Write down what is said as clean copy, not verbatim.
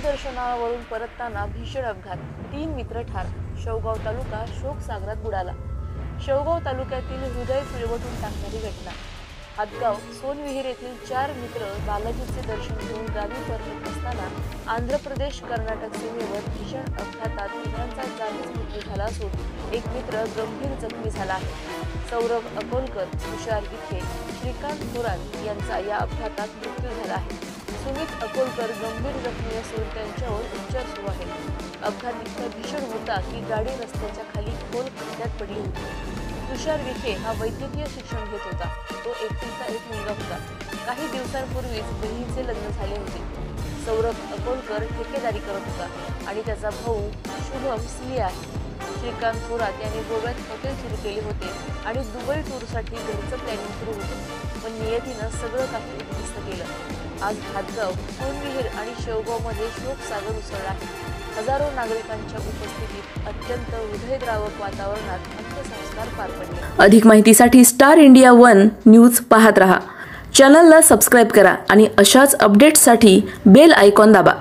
देवदर्शनावरून परतताना भीषण अपघात, 3 मित्र ठार. शेवगाव तालुका शोकसागरात बुडाला. शेवगाव तालुक्यातील हृदय फिरवटून टाकणारी घटना. हातगाव सोनविहीर येथील 4 मित्र बालाजीचे दर्शन घेऊन गावी परतत असताना आंध्र प्रदेश कर्नाटक सीमेवर भीषण अपघातात तिघांचा जागीच मृत्यू झाला असून एक मित्र गंभीर जखमी झाला आहे. सौरभ अकोलकर, तुषार विखे, श्रीकांत थोरात यांचा या अपघातात मृत्यू झाला आहे. सुमित अकोलकर गंभीर जखमी असून त्यांच्यावर उपचार सुरू आहेत. अपघात इतका भीषण होता की गाडी रस्त्याच्या खाली खोल खड्ड्यात पडली होती. तुषार विखे हा वैद्यकीय शिक्षण घेत होता. तो एकटीचा एक मुलगा होता. काही दिवसांपूर्वीच बहिणीचे लग्न झाले होते. सौरभ अकोलकर ठेकेदारी करत होता आणि त्याचा भाऊ शुभम सीए आहे. श्रीकांत थोरात यांनी गोव्यात हॉटेल सुरू केले होते आणि दुबई टूरसाठी घरचं प्लॅनिंग सुरू होतं, पण नियतीनं सगळं काही उद्ध्वस्त केलं. आज हातगाव, सोनविहीर आणि शेवगावमध्ये शोकसागर उसळला आहे. हजारो नागरिकांच्या उपस्थितीत अत्यंत हृदयद्रावक वातावरणात अंत्यसंस्कार पार पडले. अधिक माहितीसाठी स्टार इंडिया 1 न्यूज पाहत रहा. चॅनलला सबस्क्राईब करा आणि अशाच अपडेट्ससाठी बेल आयकॉन दाबा.